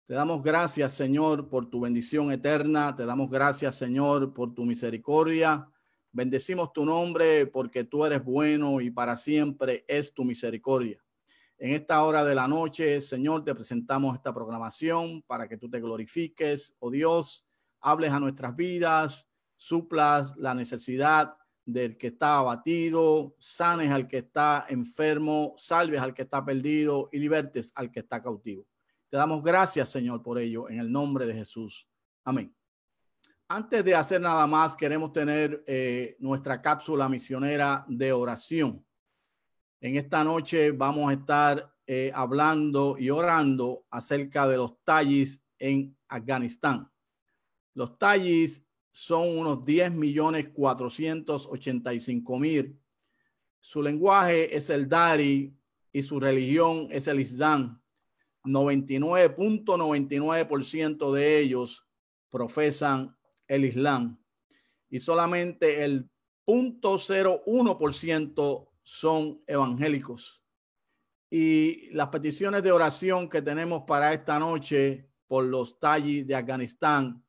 Te damos gracias, Señor, por tu bendición eterna. Te damos gracias, Señor, por tu misericordia. Bendecimos tu nombre porque tú eres bueno y para siempre es tu misericordia. En esta hora de la noche, Señor, te presentamos esta programación para que tú te glorifiques. Oh Dios, hables a nuestras vidas, suplas la necesidad del que está abatido, sanes al que está enfermo, salves al que está perdido y libertes al que está cautivo. Te damos gracias, Señor, por ello, en el nombre de Jesús. Amén. Antes de hacer nada más, queremos tener nuestra cápsula misionera de oración. En esta noche vamos a estar hablando y orando acerca de los tayis en Afganistán. Los tayis son unos 10.485.000. Su lenguaje es el dari y su religión es el Islam. 99.99% de ellos profesan el Islam y solamente el 0.01% son evangélicos. Y las peticiones de oración que tenemos para esta noche por los tayis de Afganistán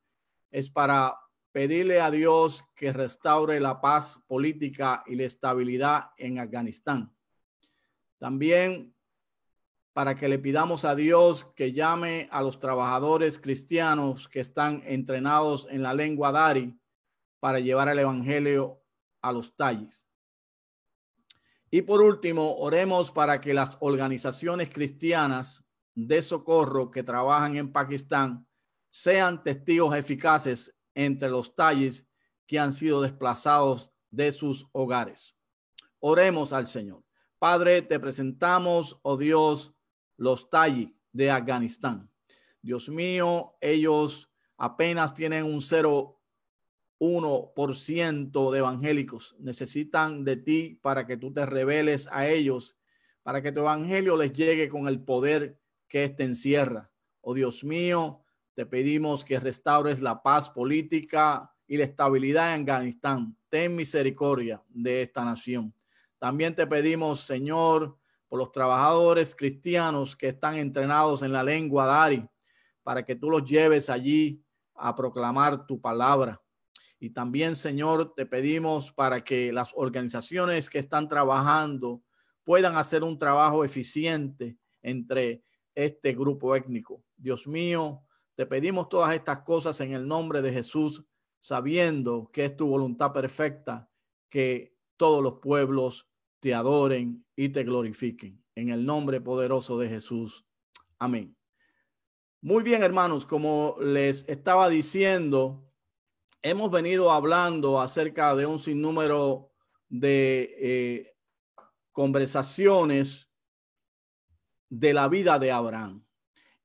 es para pedirle a Dios que restaure la paz política y la estabilidad en Afganistán. También para que le pidamos a Dios que llame a los trabajadores cristianos que están entrenados en la lengua dari para llevar el evangelio a los tayis. Y por último, oremos para que las organizaciones cristianas de socorro que trabajan en Pakistán sean testigos eficaces entre los tayis que han sido desplazados de sus hogares. Oremos al Señor. Padre, te presentamos, oh Dios, los tayis de Afganistán. Dios mío, ellos apenas tienen un 0.1% de evangélicos. Necesitan de ti para que tú te reveles a ellos, para que tu evangelio les llegue con el poder que éste encierra. Oh Dios mío, te pedimos que restaures la paz política y la estabilidad en Afganistán. Ten misericordia de esta nación. También te pedimos, Señor, por los trabajadores cristianos que están entrenados en la lengua dari, para que tú los lleves allí a proclamar tu palabra. Y también, Señor, te pedimos para que las organizaciones que están trabajando puedan hacer un trabajo eficiente entre este grupo étnico. Dios mío, te pedimos todas estas cosas en el nombre de Jesús, sabiendo que es tu voluntad perfecta que todos los pueblos te adoren y te glorifiquen. En el nombre poderoso de Jesús. Amén. Muy bien, hermanos, como les estaba diciendo, hemos venido hablando acerca de un sinnúmero de conversaciones de la vida de Abraham.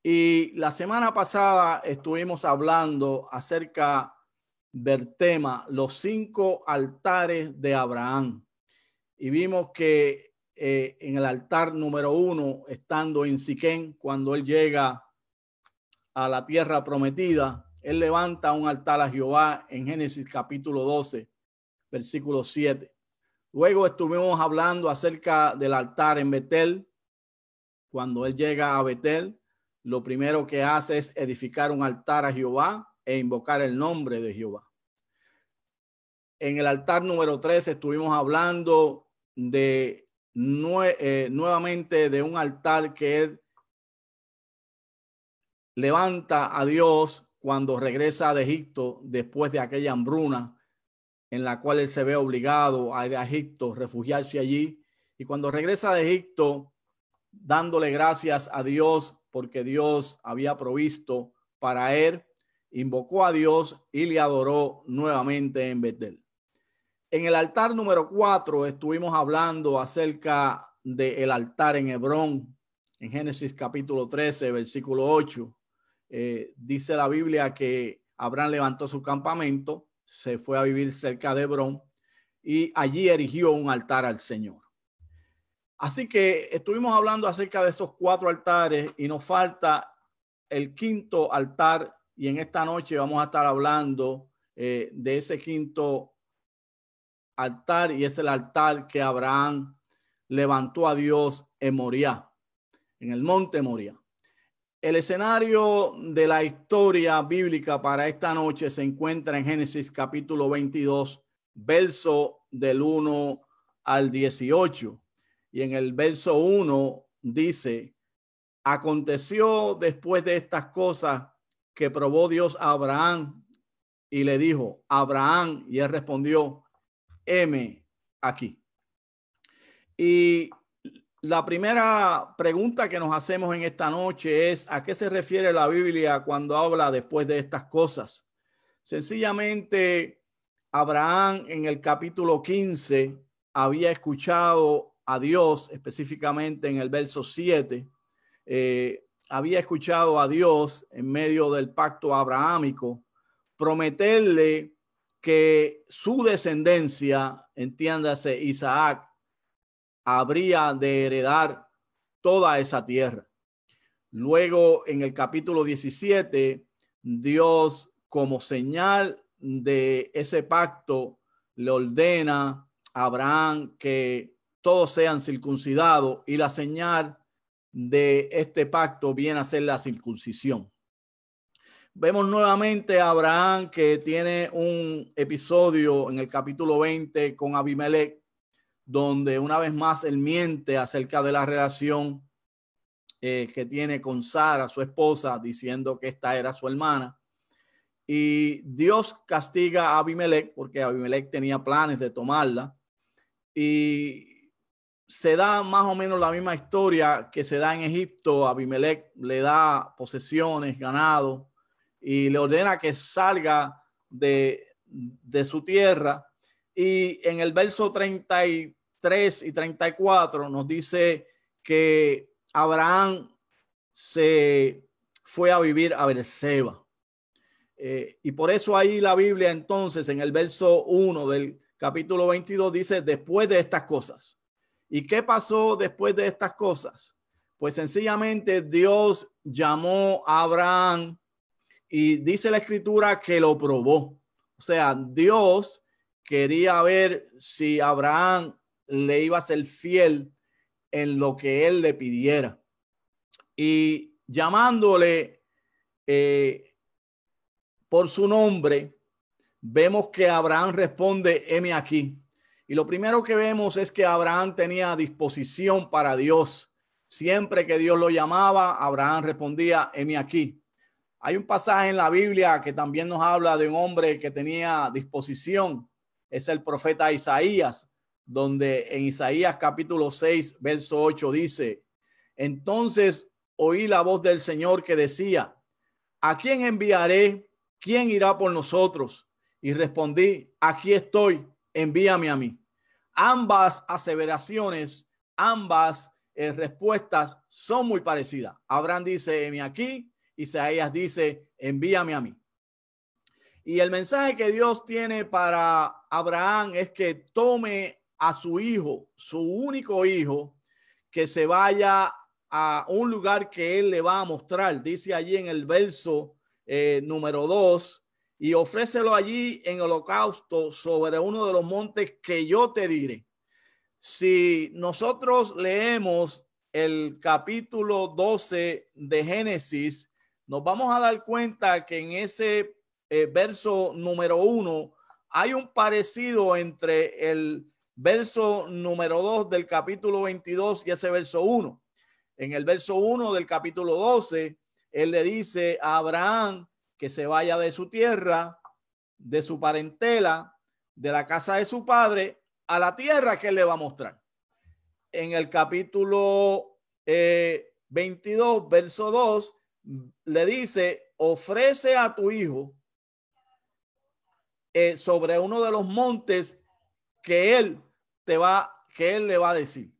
Y la semana pasada estuvimos hablando acerca del tema, los 5 altares de Abraham. Y vimos que en el altar número 1, estando en Siquén, cuando él llega a la tierra prometida, él levanta un altar a Jehová en Génesis capítulo 12, versículo 7. Luego estuvimos hablando acerca del altar en Betel. Cuando él llega a Betel, lo primero que hace es edificar un altar a Jehová e invocar el nombre de Jehová. En el altar número 3 estuvimos hablando de nuevamente de un altar que él levanta a Dios cuando regresa de Egipto después de aquella hambruna en la cual él se ve obligado a ir a Egipto, refugiarse allí. Y cuando regresa de Egipto, dándole gracias a Dios porque Dios había provisto para él, invocó a Dios y le adoró nuevamente en Betel. En el altar número 4 estuvimos hablando acerca del altar en Hebrón, en Génesis capítulo 13, versículo 8. Dice la Biblia que Abraham levantó su campamento, se fue a vivir cerca de Hebrón y allí erigió un altar al Señor. Así que estuvimos hablando acerca de esos 4 altares y nos falta el 5º altar, y en esta noche vamos a estar hablando de ese 5º altar, y es el altar que Abraham levantó a Dios en Moriah, en el monte Moriah. El escenario de la historia bíblica para esta noche se encuentra en Génesis capítulo 22, verso del 1 al 18. Y en el verso 1 dice: aconteció después de estas cosas que probó Dios a Abraham y le dijo: Abraham, y él respondió: heme aquí. Y la primera pregunta que nos hacemos en esta noche es: ¿a qué se refiere la Biblia cuando habla después de estas cosas? Sencillamente, Abraham en el capítulo 15 había escuchado a Dios, específicamente en el verso 7, había escuchado a Dios en medio del pacto abrahámico prometerle que su descendencia, entiéndase Isaac, habría de heredar toda esa tierra. Luego, en el capítulo 17, Dios, como señal de ese pacto, le ordena a Abraham que todos sean circuncidados, y la señal de este pacto viene a ser la circuncisión. Vemos nuevamente a Abraham que tiene un episodio en el capítulo 20 con Abimelech, donde una vez más él miente acerca de la relación que tiene con Sara, su esposa, diciendo que esta era su hermana. Y Dios castiga a Abimelech porque Abimelech tenía planes de tomarla. Y se da más o menos la misma historia que se da en Egipto. Abimelech le da posesiones, ganado, y le ordena que salga de su tierra. Y en el verso 33 y 34 nos dice que Abraham se fue a vivir a Beerseba. Y por eso ahí la Biblia entonces en el verso 1 del capítulo 22 dice: después de estas cosas. ¿Y qué pasó después de estas cosas? Pues sencillamente Dios llamó a Abraham y dice la escritura que lo probó. O sea, Dios quería ver si Abraham le iba a ser fiel en lo que él le pidiera. Y llamándole por su nombre, vemos que Abraham responde: heme aquí. Y lo primero que vemos es que Abraham tenía disposición para Dios. Siempre que Dios lo llamaba, Abraham respondía: heme aquí. Hay un pasaje en la Biblia que también nos habla de un hombre que tenía disposición. Es el profeta Isaías, donde en Isaías capítulo 6, verso 8 dice: entonces oí la voz del Señor que decía: ¿a quién enviaré? ¿Quién irá por nosotros? Y respondí: aquí estoy, envíame a mí. Ambas aseveraciones, ambas respuestas son muy parecidas. Abraham dice: heme aquí. Isaías dice: envíame a mí. Y el mensaje que Dios tiene para Abraham es que tome a su hijo, su único hijo, que se vaya a un lugar que él le va a mostrar. Dice allí en el verso número 2: y ofrécelo allí en holocausto sobre uno de los montes que yo te diré. Si nosotros leemos el capítulo 12 de Génesis, nos vamos a dar cuenta que en ese verso número 1 hay un parecido entre el verso número 2 del capítulo 22 y ese verso 1. En el verso 1 del capítulo 12, él le dice a Abraham que se vaya de su tierra, de su parentela, de la casa de su padre, a la tierra que él le va a mostrar. En el capítulo 22, verso 2, le dice: ofrece a tu hijo sobre uno de los montes que él le va a decir.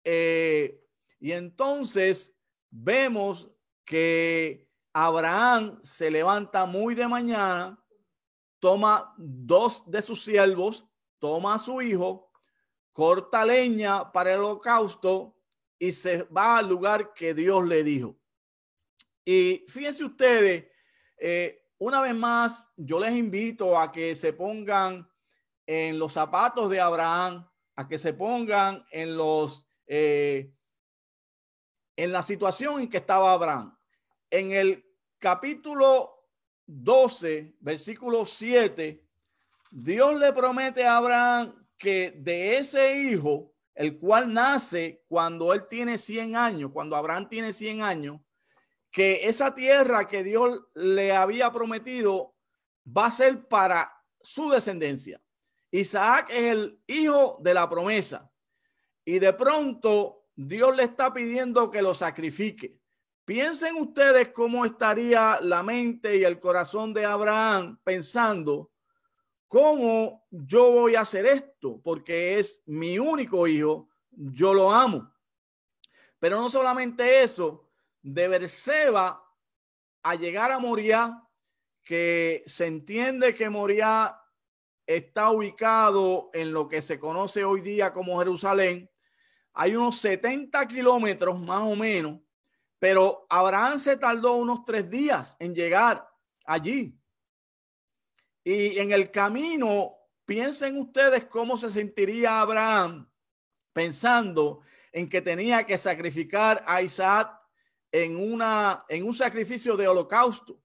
Y entonces vemos que Abraham se levanta muy de mañana, toma 2 de sus siervos, toma a su hijo, corta leña para el holocausto y se va al lugar que Dios le dijo. Y fíjense ustedes, una vez más, yo les invito a que se pongan en los zapatos de Abraham, a que se pongan en la situación en que estaba Abraham. en el capítulo 12, versículo 7, Dios le promete a Abraham que de ese hijo, el cual nace cuando él tiene 100 años, cuando Abraham tiene 100 años, que esa tierra que Dios le había prometido va a ser para su descendencia. Isaac es el hijo de la promesa. Y de pronto Dios le está pidiendo que lo sacrifique. Piensen ustedes cómo estaría la mente y el corazón de Abraham pensando, ¿cómo yo voy a hacer esto? Porque es mi único hijo, yo lo amo. Pero no solamente eso, de Berseba a llegar a Moriah, que se entiende que Moriah está ubicado en lo que se conoce hoy día como Jerusalén, hay unos 70 kilómetros más o menos, pero Abraham se tardó unos 3 días en llegar allí. Y en el camino, piensen ustedes cómo se sentiría Abraham pensando en que tenía que sacrificar a Isaac en un sacrificio de holocausto.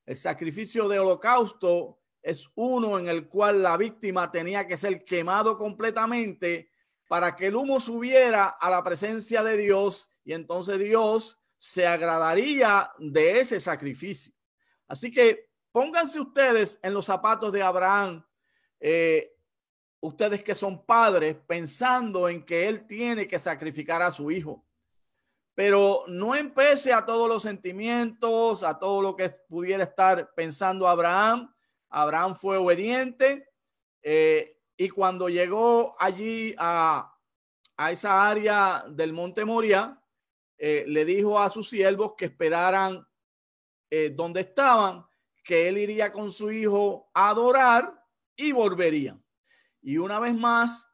El sacrificio de holocausto es uno en el cual la víctima tenía que ser quemado completamente para que el humo subiera a la presencia de Dios y entonces Dios se agradaría de ese sacrificio. Así que pónganse ustedes en los zapatos de Abraham, ustedes que son padres, pensando en que él tiene que sacrificar a su hijo. Pero no empece a todos los sentimientos, a todo lo que pudiera estar pensando Abraham. Abraham fue obediente y cuando llegó allí a esa área del monte Moriah, le dijo a sus siervos que esperaran donde estaban, que él iría con su hijo a adorar y volvería. Y una vez más,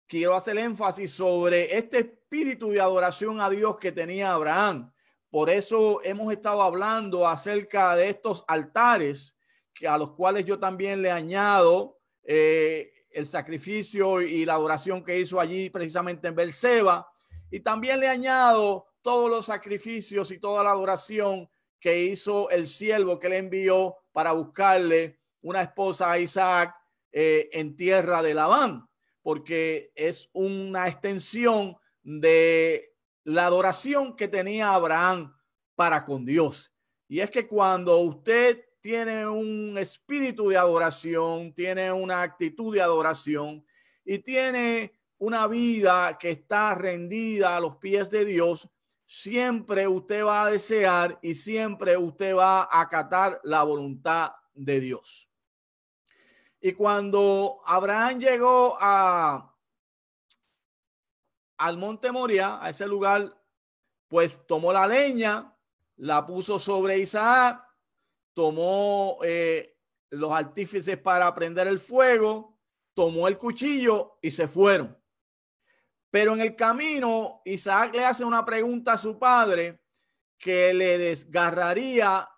quiero hacer énfasis sobre este espíritu de adoración a Dios que tenía Abraham. Por eso hemos estado hablando acerca de estos altares, que a los cuales yo también le añado el sacrificio y la adoración que hizo allí precisamente en Berseba. Y también le añado todos los sacrificios y toda la adoración que hizo el siervo que le envió para buscarle una esposa a Isaac en tierra de Labán, porque es una extensión de la adoración que tenía Abraham para con Dios. Y es que cuando usted tiene un espíritu de adoración, tiene una actitud de adoración y tiene una vida que está rendida a los pies de Dios, siempre usted va a desear y siempre usted va a acatar la voluntad de Dios. Y cuando Abraham llegó al monte Moriah, a ese lugar, pues tomó la leña, la puso sobre Isaac, tomó los artífices para prender el fuego, tomó el cuchillo y se fueron. Pero en el camino, Isaac le hace una pregunta a su padre que le desgarraría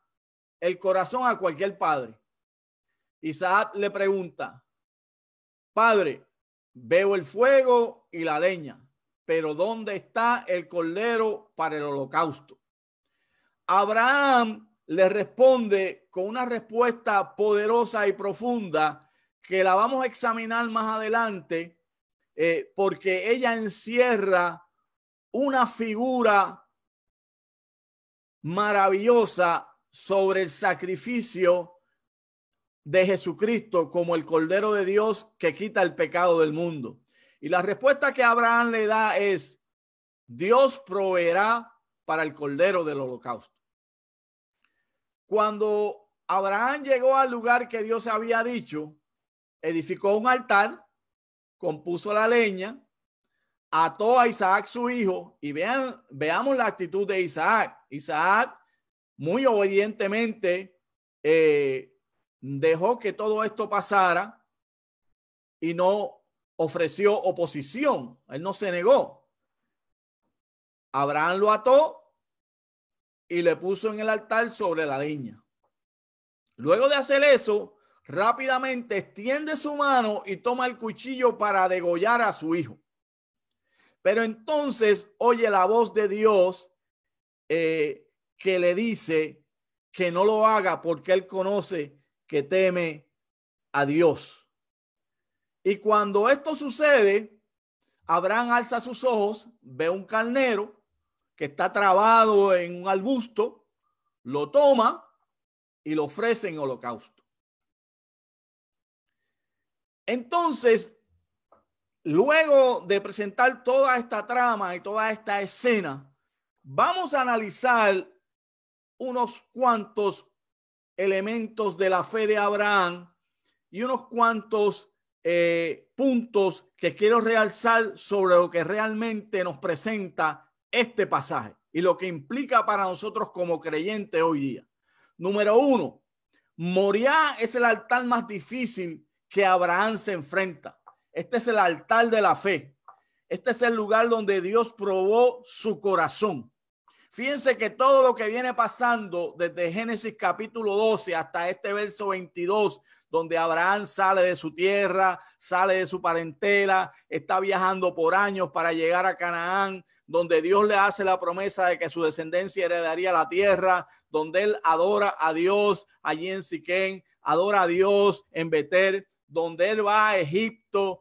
el corazón a cualquier padre. Isaac le pregunta: Padre, veo el fuego y la leña, pero ¿dónde está el cordero para el holocausto? Abraham le responde con una respuesta poderosa y profunda que la vamos a examinar más adelante, porque ella encierra una figura maravillosa sobre el sacrificio de Jesucristo como el Cordero de Dios que quita el pecado del mundo. Y la respuesta que Abraham le da es: Dios proveerá para el Cordero del holocausto. Cuando Abraham llegó al lugar que Dios había dicho, edificó un altar, compuso la leña, ató a Isaac su hijo, y veamos la actitud de Isaac. Isaac muy obedientemente dejó que todo esto pasara y no ofreció oposición. Él no se negó. Abraham lo ató y le puso en el altar sobre la leña. Luego de hacer eso, rápidamente extiende su mano y toma el cuchillo para degollar a su hijo. Pero entonces oye la voz de Dios que le dice que no lo haga porque él conoce que teme a Dios. Y cuando esto sucede, Abraham alza sus ojos, ve un carnero que está trabado en un arbusto, lo toma y lo ofrece en holocausto. Entonces, luego de presentar toda esta trama y toda esta escena, vamos a analizar unos cuantos elementos de la fe de Abraham y unos cuantos puntos que quiero realzar sobre lo que realmente nos presenta este pasaje y lo que implica para nosotros como creyentes hoy día. Número uno, Moriah es el altar más difícil que Abraham se enfrenta. Este es el altar de la fe. Este es el lugar donde Dios probó su corazón. Fíjense que todo lo que viene pasando desde Génesis capítulo 12 hasta este verso 22, donde Abraham sale de su tierra, sale de su parentela, está viajando por años para llegar a Canaán, donde Dios le hace la promesa de que su descendencia heredaría la tierra, donde él adora a Dios allí en Siquén, adora a Dios en Betel, donde él va a Egipto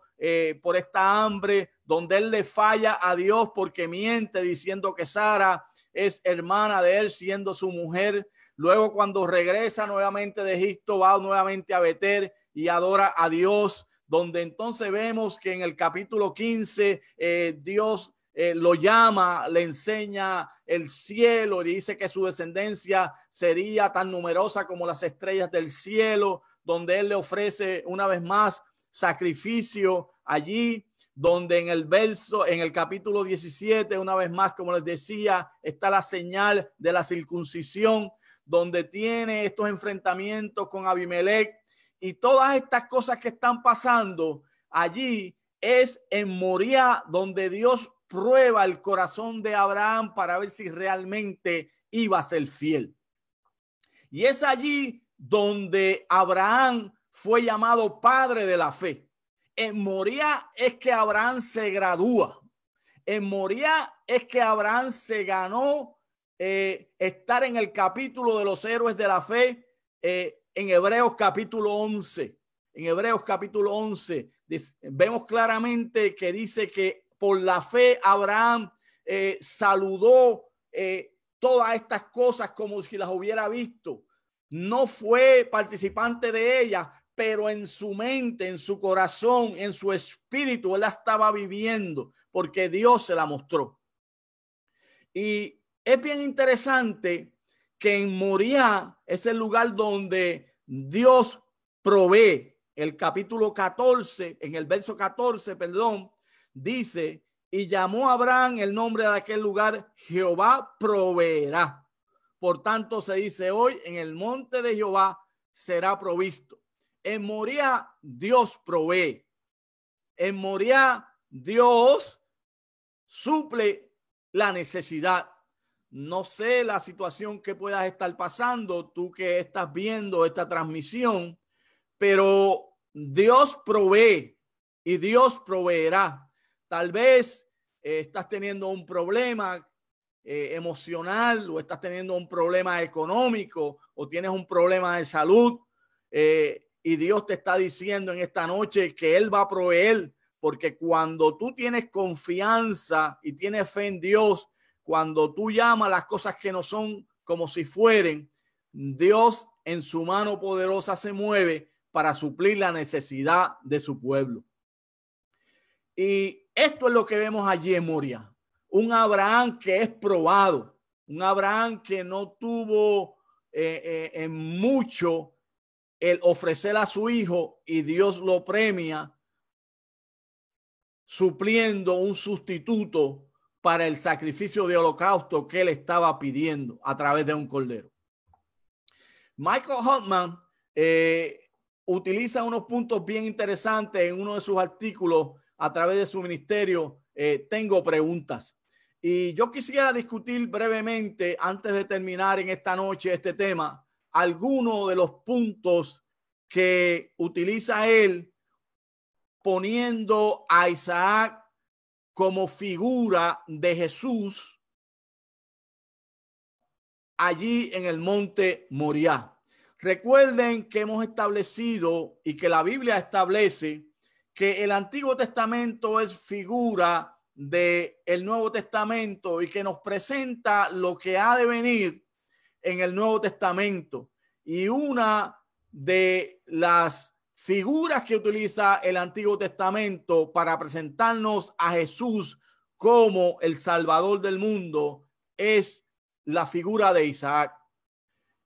por esta hambre, donde él le falla a Dios porque miente diciendo que Sara es hermana de él siendo su mujer. Luego cuando regresa nuevamente de Egipto va nuevamente a Betel y adora a Dios, donde entonces vemos que en el capítulo 15 Dios lo llama, le enseña el cielo y dice que su descendencia sería tan numerosa como las estrellas del cielo, donde él le ofrece una vez más sacrificio allí, donde en el capítulo 17, una vez más, como les decía, está la señal de la circuncisión, donde tiene estos enfrentamientos con Abimelech y todas estas cosas que están pasando allí es en Moriah, donde Dios prueba el corazón de Abraham para ver si realmente iba a ser fiel. Y es allí donde Abraham fue llamado padre de la fe. En Moriah es que Abraham se gradúa. En Moriah es que Abraham se ganó estar en el capítulo de los héroes de la fe en Hebreos capítulo 11. En Hebreos capítulo 11 vemos claramente que dice que por la fe Abraham saludó todas estas cosas como si las hubiera visto. No fue participante de ellas, pero en su mente, en su corazón, en su espíritu, él la estaba viviendo porque Dios se la mostró. Y es bien interesante que en Moriah es el lugar donde Dios provee. El capítulo 14, en el verso 14, perdón, dice, y llamó a Abraham el nombre de aquel lugar, Jehová proveerá. Por tanto se dice hoy, en el monte de Jehová será provisto. En Moriah Dios provee. En Moriah Dios suple la necesidad. No sé la situación que puedas estar pasando, tú que estás viendo esta transmisión, pero Dios provee y Dios proveerá. Tal vez estás teniendo un problema emocional o estás teniendo un problema económico o tienes un problema de salud y Dios te está diciendo en esta noche que Él va a proveer, porque cuando tú tienes confianza y tienes fe en Dios, cuando tú llamas las cosas que no son como si fueren, Dios en su mano poderosa se mueve para suplir la necesidad de su pueblo. Y esto es lo que vemos allí en Moriah. Un Abraham que es probado, un Abraham que no tuvo en mucho el ofrecer a su hijo y Dios lo premia supliendo un sustituto para el sacrificio de holocausto que él estaba pidiendo a través de un cordero. Michael Hartman utiliza unos puntos bien interesantes en uno de sus artículos a través de su ministerio. Tengo preguntas. Y yo quisiera discutir brevemente, antes de terminar en esta noche este tema, algunos de los puntos que utiliza él poniendo a Isaac como figura de Jesús allí en el monte Moriah. Recuerden que hemos establecido y que la Biblia establece que el Antiguo Testamento es figura del Nuevo Testamento y que nos presenta lo que ha de venir en el Nuevo Testamento. Y una de las figuras que utiliza el Antiguo Testamento para presentarnos a Jesús como el Salvador del mundo es la figura de Isaac.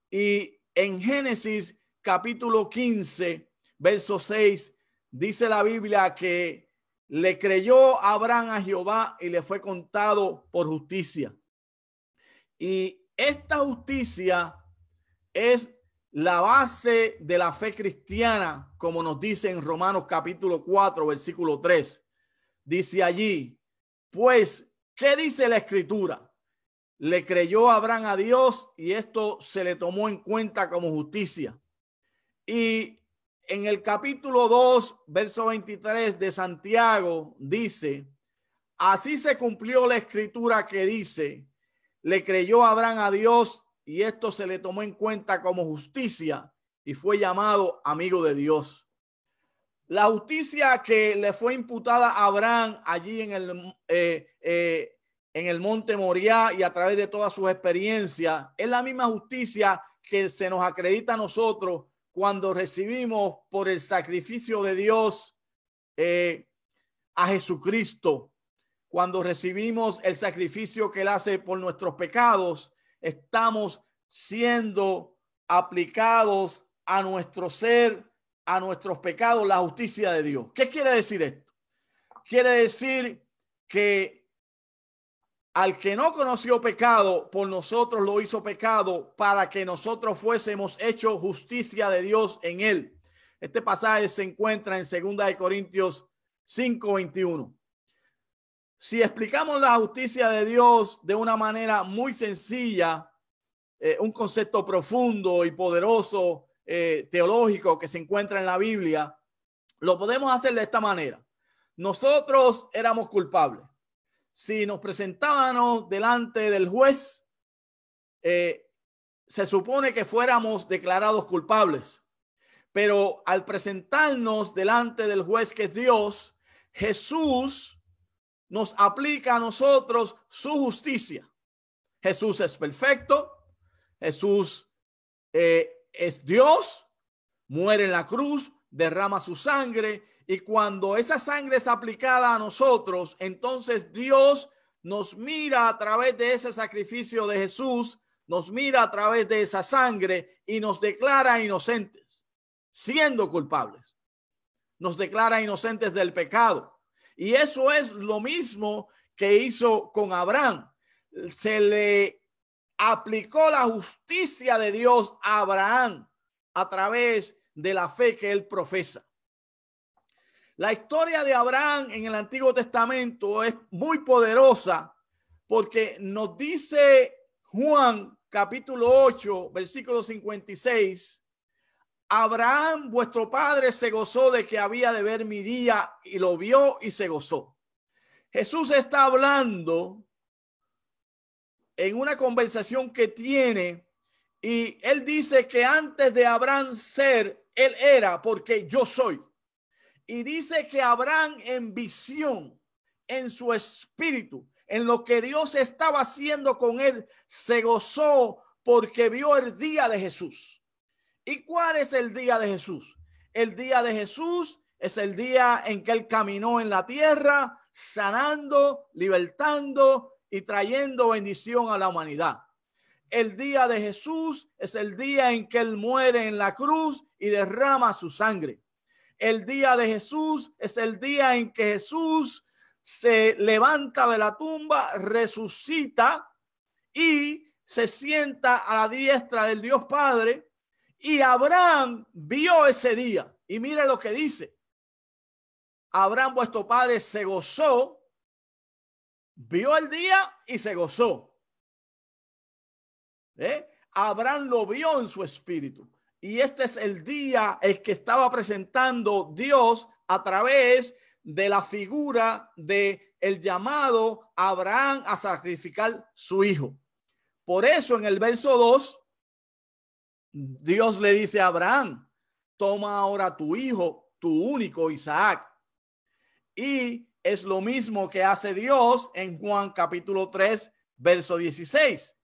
Y en Génesis capítulo 15, verso 6, dice la Biblia que le creyó Abraham a Jehová y le fue contado por justicia. Y esta justicia es la base de la fe cristiana, como nos dice en Romanos capítulo 4, versículo 3. Dice allí, pues, ¿qué dice la Escritura? Le creyó Abraham a Dios y esto se le tomó en cuenta como justicia. Y en el capítulo 2, verso 23 de Santiago dice, así se cumplió la Escritura que dice, le creyó Abraham a Dios y esto se le tomó en cuenta como justicia y fue llamado amigo de Dios. La justicia que le fue imputada a Abraham allí en el monte Moriah y a través de todas sus experiencias es la misma justicia que se nos acredita a nosotros cuando recibimos por el sacrificio de Dios a Jesucristo. Cuando recibimos el sacrificio que Él hace por nuestros pecados, estamos siendo aplicados a nuestro ser, a nuestros pecados, la justicia de Dios. ¿Qué quiere decir esto? Quiere decir que al que no conoció pecado, por nosotros lo hizo pecado para que nosotros fuésemos hechos justicia de Dios en él. Este pasaje se encuentra en 2 Corintios 5:21. Si explicamos la justicia de Dios de una manera muy sencilla, un concepto profundo y poderoso teológico que se encuentra en la Biblia, lo podemos hacer de esta manera. Nosotros éramos culpables. Si nos presentábamos delante del juez, se supone que fuéramos declarados culpables. Pero al presentarnos delante del juez que es Dios, Jesús nos aplica a nosotros su justicia. Jesús es perfecto. Jesús es Dios. Muere en la cruz, derrama su sangre. Y cuando esa sangre es aplicada a nosotros, entonces Dios nos mira a través de ese sacrificio de Jesús, nos mira a través de esa sangre y nos declara inocentes, siendo culpables. Nos declara inocentes del pecado. Y eso es lo mismo que hizo con Abraham. Se le aplicó la justicia de Dios a Abraham a través de la fe que él profesa. La historia de Abraham en el Antiguo Testamento es muy poderosa porque nos dice Juan capítulo 8, versículo 56, Abraham, vuestro padre, se gozó de que había de ver mi día y lo vio y se gozó. Jesús está hablando en una conversación que tiene y él dice que antes de Abraham ser, él era porque yo soy. Y dice que Abraham en visión, en su espíritu, en lo que Dios estaba haciendo con él, se gozó porque vio el día de Jesús. ¿Y cuál es el día de Jesús? El día de Jesús es el día en que él caminó en la tierra, sanando, libertando y trayendo bendición a la humanidad. El día de Jesús es el día en que él muere en la cruz y derrama su sangre. El día de Jesús es el día en que Jesús se levanta de la tumba, resucita y se sienta a la diestra del Dios Padre. Y Abraham vio ese día. Y mire lo que dice. Abraham, vuestro padre, se gozó, vio el día y se gozó. Abraham lo vio en su espíritu. Y este es el día el que estaba presentando Dios a través de la figura de el llamado a Abraham a sacrificar su hijo. Por eso en el verso 2, Dios le dice a Abraham, toma ahora tu hijo, tu único Isaac. Y es lo mismo que hace Dios en Juan capítulo 3, verso 16,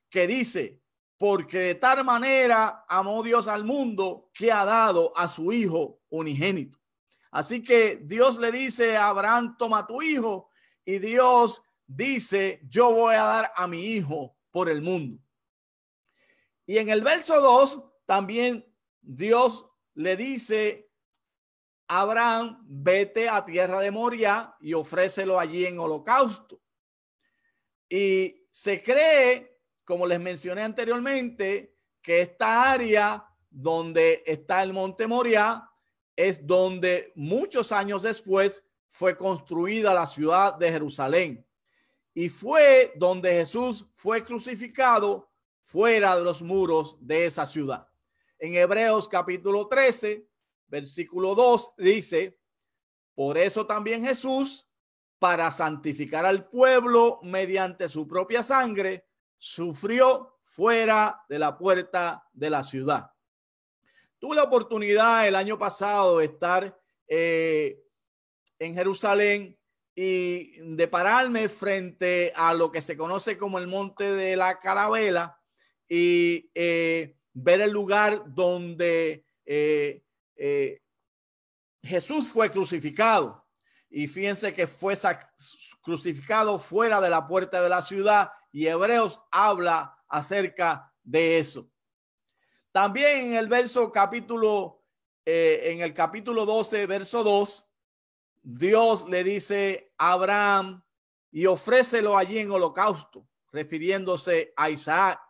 que dice, porque de tal manera amó Dios al mundo que ha dado a su hijo unigénito. Así que Dios le dice a Abraham, toma tu hijo, y Dios dice, yo voy a dar a mi hijo por el mundo. Y en el verso 2 también Dios le dice a Abraham, vete a tierra de Moria y ofrécelo allí en holocausto. Y se cree, como les mencioné anteriormente, que esta área donde está el monte Moria es donde muchos años después fue construida la ciudad de Jerusalén. Y fue donde Jesús fue crucificado fuera de los muros de esa ciudad. En Hebreos capítulo 13, versículo 2 dice, por eso también Jesús, para santificar al pueblo mediante su propia sangre, sufrió fuera de la puerta de la ciudad. Tuve la oportunidad el año pasado de estar en Jerusalén y de pararme frente a lo que se conoce como el Monte de la Carabela y ver el lugar donde Jesús fue crucificado. Y fíjense que fue crucificado fuera de la puerta de la ciudad, y Hebreos habla acerca de eso. También en el capítulo 12, verso 2, Dios le dice a Abraham, y ofrécelo allí en holocausto, refiriéndose a Isaac.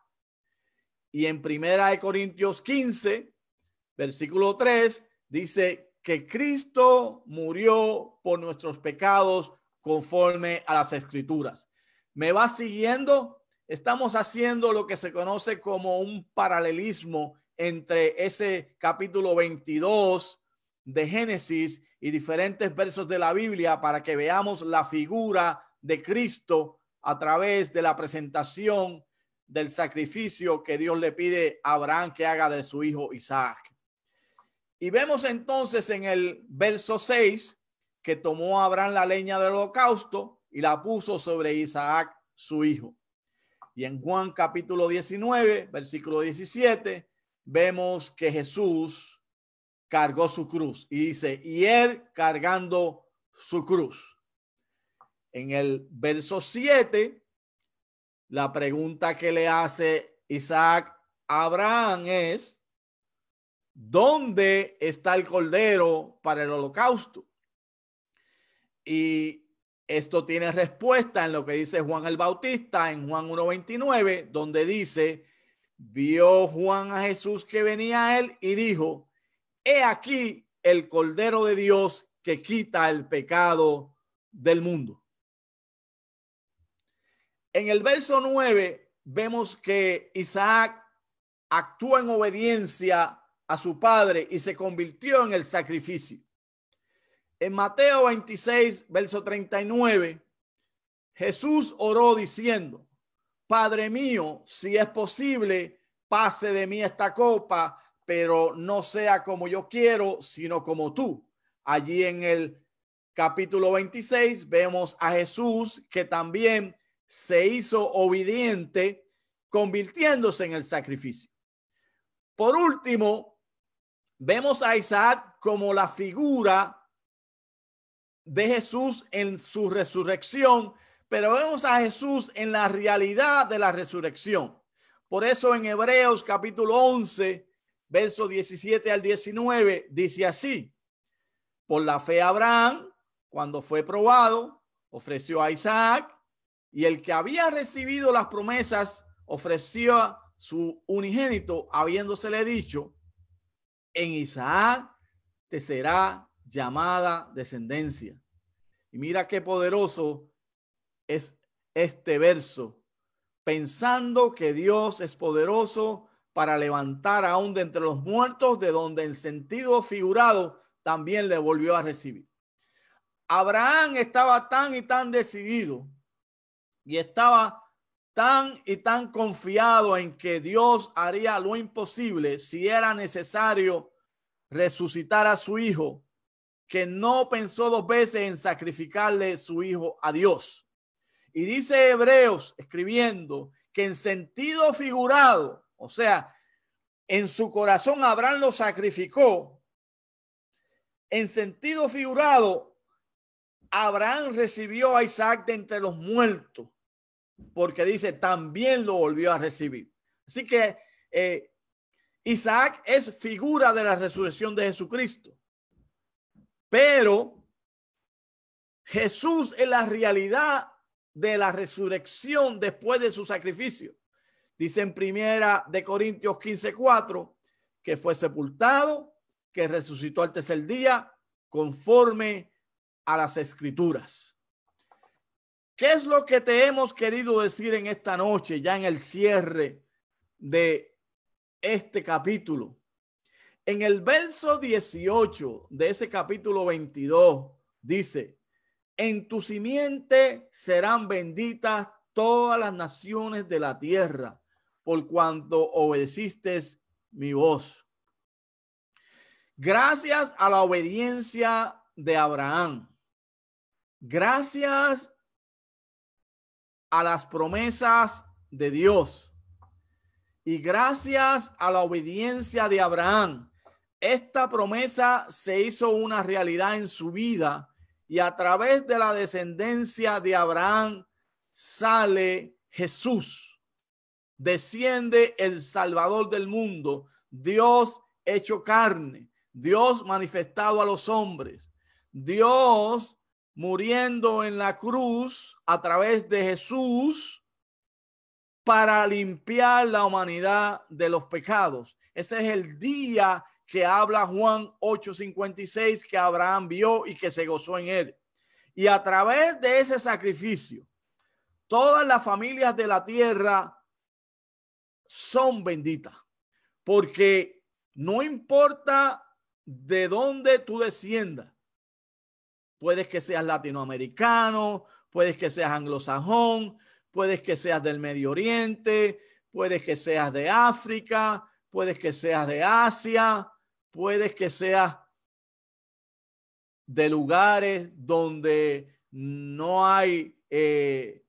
Y en 1 Corintios 15, versículo 3, dice que Cristo murió por nuestros pecados conforme a las Escrituras. ¿Me va siguiendo? Estamos haciendo lo que se conoce como un paralelismo entre ese capítulo 22 de Génesis y diferentes versos de la Biblia para que veamos la figura de Cristo a través de la presentación del sacrificio que Dios le pide a Abraham que haga de su hijo Isaac. Y vemos entonces en el verso 6 que tomó Abraham la leña del holocausto y la puso sobre Isaac, su hijo. Y en Juan capítulo 19, versículo 17, vemos que Jesús cargó su cruz y dice, y él cargando su cruz. En el verso 7, la pregunta que le hace Isaac a Abraham es, ¿dónde está el cordero para el holocausto? Y esto tiene respuesta en lo que dice Juan el Bautista en Juan 1:29, donde dice, vio Juan a Jesús que venía a él y dijo, he aquí el Cordero de Dios que quita el pecado del mundo. En el verso 9 vemos que Isaac actuó en obediencia a su padre y se convirtió en el sacrificio. En Mateo 26, verso 39, Jesús oró diciendo, Padre mío, si es posible, pase de mí esta copa, pero no sea como yo quiero, sino como tú. Allí en el capítulo 26 vemos a Jesús que también se hizo obediente, convirtiéndose en el sacrificio. Por último, vemos a Isaac como la figura de Jesús en su resurrección, pero vemos a Jesús en la realidad de la resurrección. Por eso en Hebreos capítulo 11, versos 17 al 19, dice así, por la fe Abraham, cuando fue probado, ofreció a Isaac, y el que había recibido las promesas ofreció a su unigénito, habiéndosele dicho, en Isaac te será llamada descendencia. Y mira qué poderoso es este verso, pensando que Dios es poderoso para levantar aún de entre los muertos, de donde en sentido figurado también le volvió a recibir. Abraham estaba tan y tan decidido y estaba tan confiado en que Dios haría lo imposible si era necesario resucitar a su hijo, que no pensó dos veces en sacrificarle su hijo a Dios. Y dice Hebreos, escribiendo, que en sentido figurado, o sea, en su corazón Abraham lo sacrificó. En sentido figurado, Abraham recibió a Isaac de entre los muertos, porque dice, también lo volvió a recibir. Así que Isaac es figura de la resurrección de Jesucristo. Pero Jesús es la realidad de la resurrección después de su sacrificio. Dice en Primera de Corintios 15:4 que fue sepultado, que resucitó al tercer día conforme a las Escrituras. ¿Qué es lo que te hemos querido decir en esta noche, ya en el cierre de este capítulo? En el verso 18 de ese capítulo 22 dice: en tu simiente serán benditas todas las naciones de la tierra, por cuanto obedeciste mi voz. Gracias a la obediencia de Abraham, gracias a las promesas de Dios y gracias a la obediencia de Abraham, esta promesa se hizo una realidad en su vida, y a través de la descendencia de Abraham sale Jesús. Desciende el Salvador del mundo, Dios hecho carne, Dios manifestado a los hombres, Dios muriendo en la cruz a través de Jesús para limpiar la humanidad de los pecados. Ese es el día que habla Juan 8:56, que Abraham vio y que se gozó en él. Y a través de ese sacrificio, todas las familias de la tierra son benditas, porque no importa de dónde tú desciendas, puedes que seas latinoamericano, puedes que seas anglosajón, puedes que seas del Medio Oriente, puedes que seas de África, puedes que seas de Asia, puedes que seas de lugares donde no hay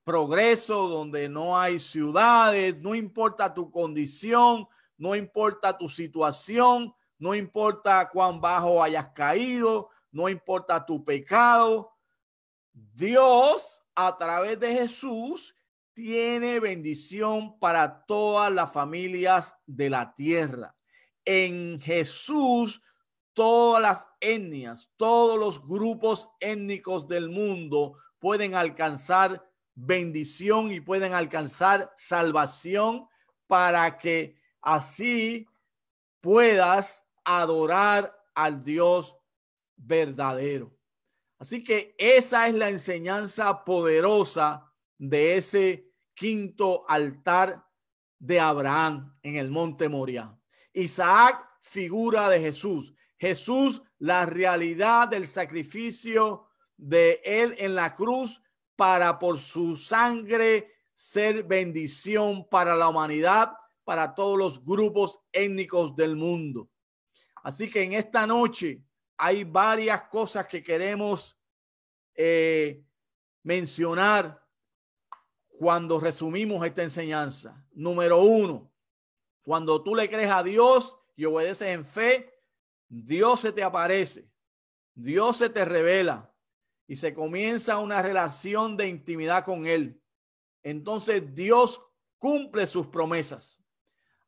progreso, donde no hay ciudades. No importa tu condición, no importa tu situación, no importa cuán bajo hayas caído, no importa tu pecado. Dios, a través de Jesús, tiene bendición para todas las familias de la tierra. En Jesús, todas las etnias, todos los grupos étnicos del mundo pueden alcanzar bendición y pueden alcanzar salvación, para que así puedas adorar al Dios verdadero. Así que esa es la enseñanza poderosa de ese quinto altar de Abraham en el monte Moriah. Isaac, figura de Jesús. Jesús, la realidad del sacrificio de él en la cruz, para por su sangre ser bendición para la humanidad, para todos los grupos étnicos del mundo. Así que en esta noche hay varias cosas que queremos mencionar cuando resumimos esta enseñanza. Número uno, cuando tú le crees a Dios y obedeces en fe, Dios se te aparece, Dios se te revela y se comienza una relación de intimidad con Él. Entonces Dios cumple sus promesas.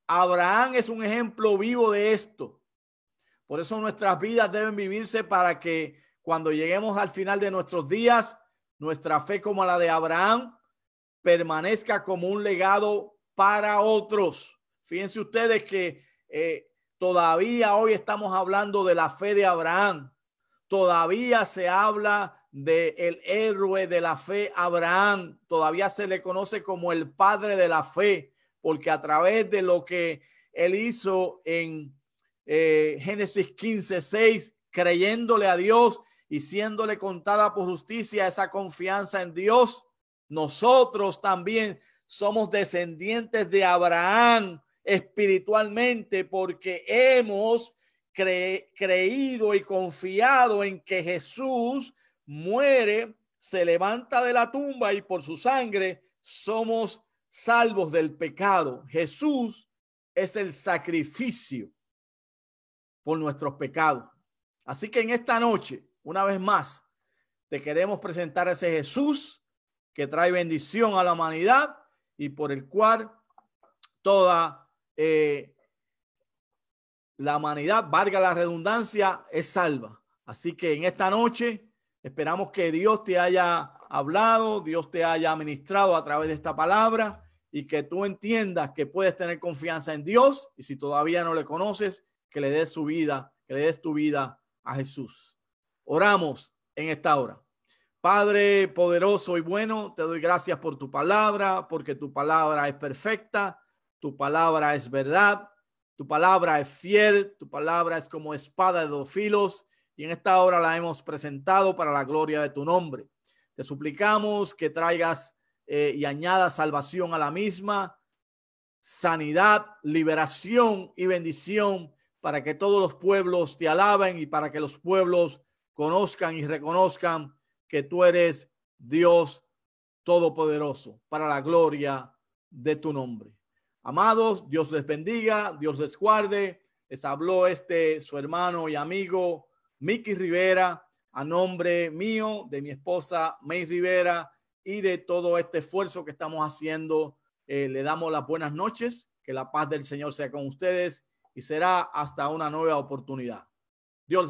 Abraham es un ejemplo vivo de esto. Por eso nuestras vidas deben vivirse, para que cuando lleguemos al final de nuestros días, nuestra fe, como la de Abraham, permanezca como un legado para otros. Fíjense ustedes que todavía hoy estamos hablando de la fe de Abraham. Todavía se habla del héroe de la fe, Abraham. Todavía se le conoce como el padre de la fe, porque a través de lo que él hizo en Génesis 15:6, creyéndole a Dios y siéndole contada por justicia esa confianza en Dios, nosotros también somos descendientes de Abraham espiritualmente porque hemos creído y confiado en que Jesús muere, se levanta de la tumba y por su sangre somos salvos del pecado. Jesús es el sacrificio por nuestros pecados. Así que en esta noche, una vez más, te queremos presentar a ese Jesús que trae bendición a la humanidad y por el cual toda la humanidad, valga la redundancia, es salva. Así que en esta noche esperamos que Dios te haya hablado, Dios te haya ministrado a través de esta palabra y que tú entiendas que puedes tener confianza en Dios y si todavía no le conoces, que le des su vida, que le des tu vida a Jesús. Oramos en esta hora. Padre poderoso y bueno, te doy gracias por tu palabra, porque tu palabra es perfecta, tu palabra es verdad, tu palabra es fiel, tu palabra es como espada de dos filos y en esta hora la hemos presentado para la gloria de tu nombre. Te suplicamos que traigas y añadas salvación a la misma, sanidad, liberación y bendición para que todos los pueblos te alaben y para que los pueblos conozcan y reconozcan que tú eres Dios todopoderoso para la gloria de tu nombre. Amados, Dios les bendiga, Dios les guarde. Les habló su hermano y amigo Mickey Rivera a nombre mío, de mi esposa May Rivera y de todo este esfuerzo que estamos haciendo. Le damos las buenas noches, que la paz del Señor sea con ustedes y será hasta una nueva oportunidad. Dios les